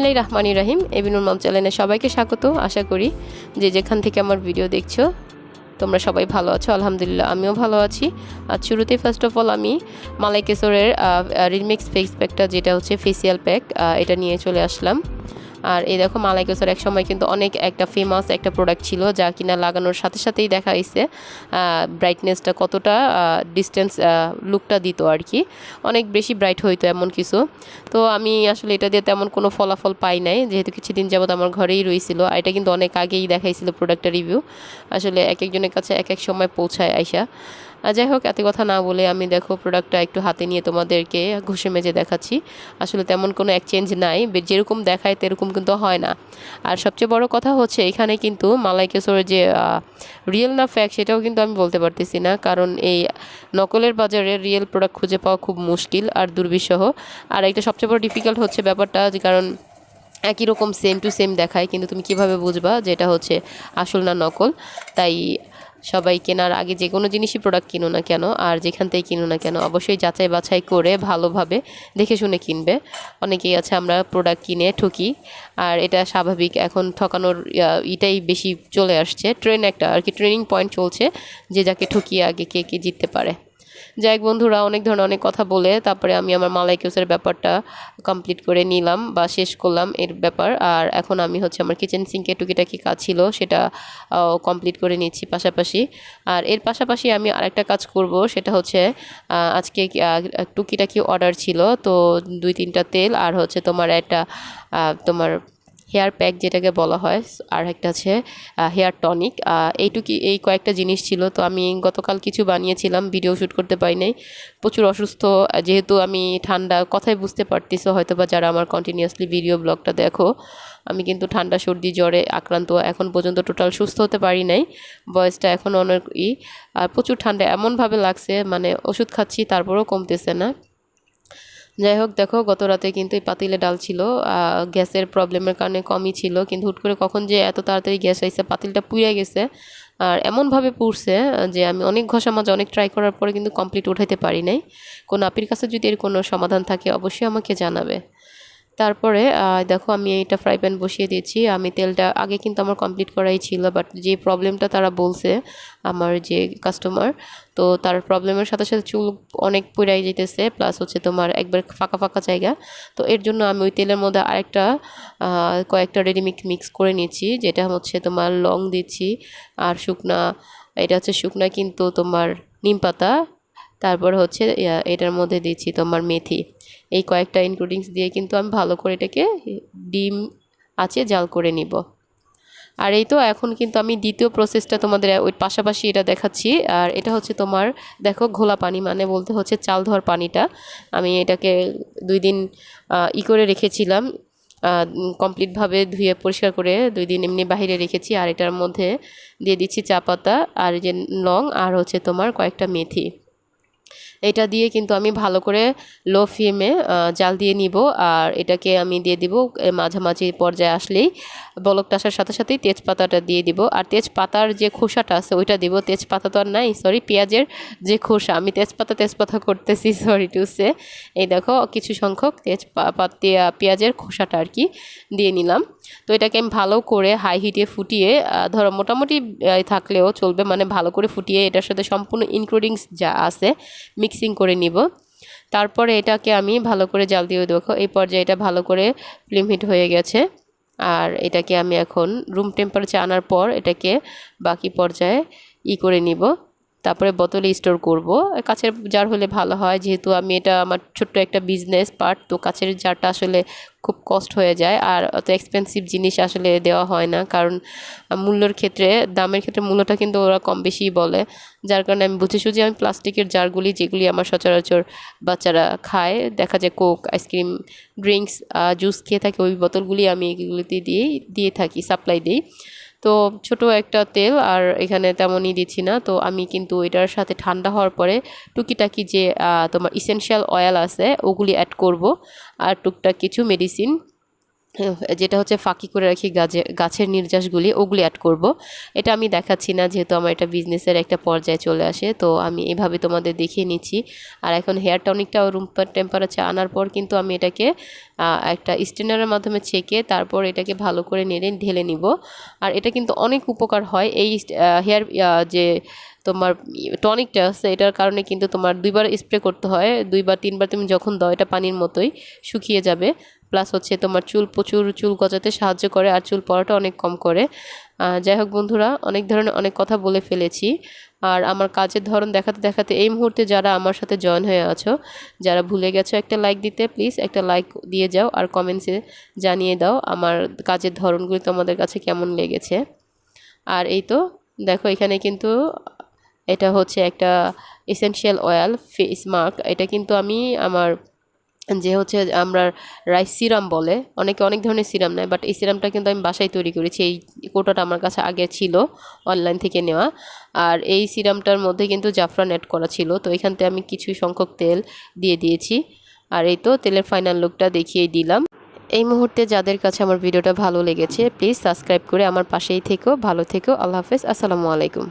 বিসমিল্লাহির রহমানির রহিম। abnoormom চ্যানেলে সবাইকে স্বাগত। আশা করি যে যেখান থেকে আমার ভিডিও দেখছো তোমরা সবাই ভালো আছো। আলহামদুলিল্লাহ আমিও ভালো আছি। আর শুরুতে ফার্স্ট অফ অল আমি মালাই কেশরের রিমিক্স ফেস প্যাকটা, যেটা হচ্ছে ফেসিয়াল প্যাক, এটা নিয়ে চলে আসলাম। আর এই দেখো, মালাই কেশর এক সময় কিন্তু অনেক একটা ফেমাস একটা প্রোডাক্ট ছিল, যা কিনা লাগানোর সাথে সাথেই দেখা হয়েছে ব্রাইটনেসটা কতটা ডিস্টেন্স লুকটা দিত আর কি, অনেক বেশি ব্রাইট হইতো এমন কিছু। তো আমি আসলে এটা দিয়ে তেমন কোনো ফলাফল পাই নাই, যেহেতু কিছুদিন যাবত আমার ঘরেই রয়েছিল। আর এটা কিন্তু অনেক আগেই দেখাইছিল প্রোডাক্টের রিভিউ, আসলে এক একজনের কাছে এক এক সময় পৌঁছায় আইসা। যাই হোক, এত কথা না বলে আমি দেখো প্রোডাক্টটা একটু হাতে নিয়ে তোমাদেরকে ঘষে মেজে দেখাচ্ছি। আসলে তেমন কোনো এক্সচেঞ্জ নাই, যেরকম দেখায় তেরকম কিন্তু হয় না। আর সবচেয়ে বড় কথা হচ্ছে, এখানে কিন্তু মালাই কেশরের যে রিয়েল না ফ্যাক সেটাও কিন্তু আমি বলতে পারতেছি না, কারণ এই নকলের বাজারে রিয়েল প্রোডাক্ট খুঁজে পাওয়া খুব মুশকিল আর দুর্বিষহ। আর একটা সবচেয়ে বড় ডিফিকাল্ট হচ্ছে ব্যাপারটা, যে কারণ একই রকম সেম টু সেম দেখায়, কিন্তু তুমি কিভাবে বুঝবা যে এটা হচ্ছে আসল না নকল? তাই সবাই কেনার আগে যে কোনো জিনিসই প্রোডাক্ট কিনো না কেন, আর যেখান থেকে কিনো না কেন, অবশ্যই যাচাই বাছাই করে ভালোভাবে দেখে শুনে কিনবে। অনেকেই আছে আমরা প্রোডাক্ট কিনে ঠকি, আর এটা স্বাভাবিক। এখন ঠকানোর এটাই বেশি চলে আসছে, ট্রেন একটা আর কি, ট্রেনিং পয়েন্ট চলছে যে যাকে ঠকিয়ে আগে কে কে জিততে পারে। যাই হোক বন্ধুরা, অনেক ধরনের অনেক কথা বলে তারপরে আমি আমার মালাই কেসের ব্যাপারটা কমপ্লিট করে নিলাম বা শেষ করলাম এর ব্যাপার। আর এখন আমি হচ্ছে আমার কিচেন সিঙ্কে টুকিটাকি কাজ ছিল সেটা কমপ্লিট করে নিচ্ছি পাশাপাশি। আর এর পাশাপাশি আমি আরেকটা কাজ করব, সেটা হচ্ছে আজকে টুকিটাকি অর্ডার ছিল, তো 2-3টা তেল আর হচ্ছে তোমার একটা তোমার হেয়ার প্যাক যেটাকে বলা হয়, আর একটা আছে হেয়ার টনিক। এই কয়েকটা জিনিস ছিল। তো আমি গতকাল কিছু বানিয়েছিলাম, ভিডিও শ্যুট করতে পারি নাই, প্রচুর অসুস্থ। যেহেতু আমি ঠান্ডা, কথাই বুঝতে পারতেছো হয়তো বা যারা আমার কন্টিনিউয়াসলি ভিডিও ব্লগটা দেখো, আমি কিন্তু ঠান্ডা সর্দি জ্বরে আক্রান্ত, এখন পর্যন্ত টোটাল সুস্থ হতে পারি নাই। বয়সটা এখন অনেক আর প্রচুর ঠান্ডা এমনভাবে লাগছে, মানে ওষুধ খাচ্ছি তারপরেও কমতেছে না। যাই হোক দেখো, গত রাতে কিন্তু এই পাতিলে ডাল ছিল, গ্যাসের প্রবলেমের কারণে কমই ছিল, কিন্তু হুট করে কখন যে এত তাড়াতাড়ি গ্যাস আইছে, পাতিলটা পুড়ে গেছে। আর এমনভাবে পুড়ছে যে আমি অনেক ঘষা মাজা অনেক ট্রাই করার পরে কিন্তু কমপ্লিট উঠাইতে পারি নাই। কোনো আপির কাছে যদি এর কোনো সমাধান থাকে অবশ্যই আমাকে জানাবে। তারপরে দেখো, আমি এইটা ফ্রাই প্যান বসিয়ে দিয়েছি। আমি তেলটা আগে কিন্তু আমার কমপ্লিট করাই ছিল, বাট যে প্রবলেমটা তারা বলছে আমার যে কাস্টমার, তো তার প্রবলেমের সাথে সাথে চুল অনেক পুড়াই যেতেছে, প্লাস হচ্ছে তোমার একবার ফাঁকা ফাঁকা জায়গা। তো এর জন্য আমি ওই তেলের মধ্যে আরেকটা কয়েকটা রেডিমিক্স মিক্স করে নিচ্ছি, যেটা হচ্ছে তোমার লং দিচ্ছি আর শুকনা, এটা হচ্ছে শুকনা কিন্তু তোমার নিম পাতা, তারপর হচ্ছে এটার মধ্যে দিচ্ছি তোমার মেথি। এই কয়েকটা ইনগ্রিডিয়েন্টস দিয়ে কিন্তু আমি ভালো করে এটাকে ডিম আছে জাল করে নিব। আর এই তো এখন কিন্তু আমি দ্বিতীয় প্রসেসটা তোমাদের ওই পাশাপাশি এটা দেখাচ্ছি। আর এটা হচ্ছে তোমার দেখো ঘোলা পানি, মানে বলতে হচ্ছে চাল ধোয়ার পানিটা। আমি এটাকে 2 দিন করে রেখেছিলাম, কমপ্লিটভাবে ধুয়ে পরিষ্কার করে 2 দিন এমনি বাহিরে রেখেছি। আর এটার মধ্যে দিয়ে দিচ্ছি চা পাতা আর যে লং আর হচ্ছে তোমার কয়েকটা মেথি। এটা দিয়ে কিন্তু আমি ভালো করে লো ফ্লেমে জাল দিয়ে নিব। আর এটাকে আমি দিয়ে দিব, মাঝামাঝি পর্যায়ে আসলেই বলকটা আসার সাথে সাথেই তেজপাতাটা দিয়ে দিব। আর তেজপাতার যে খোসাটা আছে ওইটা দিব, তেজপাতা তো আর নাই, সরি, পেঁয়াজের যে খোসা, আমি তেজপাতা করতেছি, সরি টু সে। এই দেখো কিছু সংখ্যক পেঁয়াজের খোসাটা আর কি দিয়ে নিলাম। তো এটাকে আমি ভালো করে হাই হিটে ফুটিয়ে, ধরো মোটামুটি থাকলেও চলবে, মানে ভালো করে ফুটিয়ে এটার সাথে সম্পূর্ণ ইনগ্রিডিয়েন্টস যা আছে মিক্সিং করে নিব। তারপরে এটাকে আমি ভালো করে জাল দিয়ে দেখো এই পর্যায়ে এটা ভালো করে ফ্লেম হিট হয়ে গেছে। আর এটাকে আমি এখন রুম টেম্পারেচার আনার পর এটাকে বাকি পর্যায়ে করে নিব। তারপরে বোতলে স্টোর করব। কাচের জার হলে ভালো হয়, যেহেতু আমি এটা আমার ছোট্ট একটা বিজনেস পার্ট, তো কাচের জারটা আসলে খুব কস্ট হয়ে যায়, আর অত এক্সপেন্সিভ জিনিস আসলে দেওয়া হয় না, কারণ মূল্যের ক্ষেত্রে, দামের ক্ষেত্রে মূল্যটা কিন্তু ওরা কম বেশি বলে। যার কারণে আমি বুঝে সুঝে আমি প্লাস্টিকের জারগুলি, যেগুলি আমার সচরাচর বাচ্চারা খায়, দেখা যায় কোক, আইসক্রিম, ড্রিঙ্কস, জুস খেয়ে থাকে, ওই বোতলগুলি আমি এগুলিতে দিয়ে থাকি, সাপ্লাই দিই। তো ছোট একটা তেল আর এখানে তেমনই দিচ্ছি না। তো আমি কিন্তু এটার সাথে ঠান্ডা হওয়ার পরে টুকিটাকি যে তোমার ইসেনশিয়াল অয়েল আছে ওগুলি অ্যাড করব, আর টুকটাক কিছু মেডিসিন যেটা হচ্ছে ফাঁকি করে রাখি গাছের নির্যাসগুলি, ওগুলি অ্যাড করব। এটা আমি দেখাচ্ছি না, যেহেতু আমার এটা বিজনেসের একটা পর্যায়ে চলে আসে, তো আমি এভাবে তোমাদের দেখিয়ে নিচ্ছি। আর এখন হেয়ার টনিকটা রুম টেম্পারেচার আনার পর কিন্তু আমি এটাকে একটা স্ট্রেনারের মাধ্যমে ছেঁকে তারপর এটাকে ভালো করে নেড়ে ঢেলে নিব। আর এটা কিন্তু অনেক উপকার হয় এই হেয়ার যে তোমার টনিকটা আছে, এটার কারণে কিন্তু তোমার 2বার স্প্রে করতে হয়, 2 বা 3বার তুমি যখন দাও এটা পানির মতোই শুকিয়ে যাবে। প্লাস হচ্ছে তোমার প্রচুর চুল গজাতে সাহায্য করে আর চুল পড়াটা অনেক কম করে। যাই হোক বন্ধুরা, অনেক ধরনের অনেক কথা বলে ফেলেছি। আর আমার কাজের ধরন দেখাতে দেখাতে এই মুহূর্তে যারা আমার সাথে জয়েন হয়ে আছো, যারা ভুলে গেছো একটা লাইক দিতে, প্লিজ একটা লাইক দিয়ে যাও আর কমেন্টসে জানিয়ে দাও আমার কাজের ধরনগুলি তোমাদের কাছে কেমন লেগেছে। আর এই তো দেখো এখানে কিন্তু এটা হচ্ছে একটা এসেনশিয়াল অয়েল ফেস মাস্ক। এটা কিন্তু আমি আমার যে হচ্ছে আমরা রাইস সিরাম বলে, অনেকে অনেক ধরনের সিরাম নেয়, বাট এই সিরামটা কিন্তু আমি বাসায় তৈরি করেছি। এই কোটাটা আমার কাছে আগে ছিল অনলাইন থেকে নেওয়া। আর এই সিরামটার মধ্যে কিন্তু জাফরান অ্যাড করা ছিল, তো এখান থেকে আমি কিছু সংখ্যক তেল দিয়ে দিয়েছি। আর এই তো তেলের ফাইনাল লুকটা দেখিয়ে দিলাম। এই মুহূর্তে যাদের কাছে আমার ভিডিওটা ভালো লেগেছে প্লিজ সাবস্ক্রাইব করে আমার পাশেই থেকো, ভালো থেকো, আল্লাহ হাফেজ, আসসালামু আলাইকুম।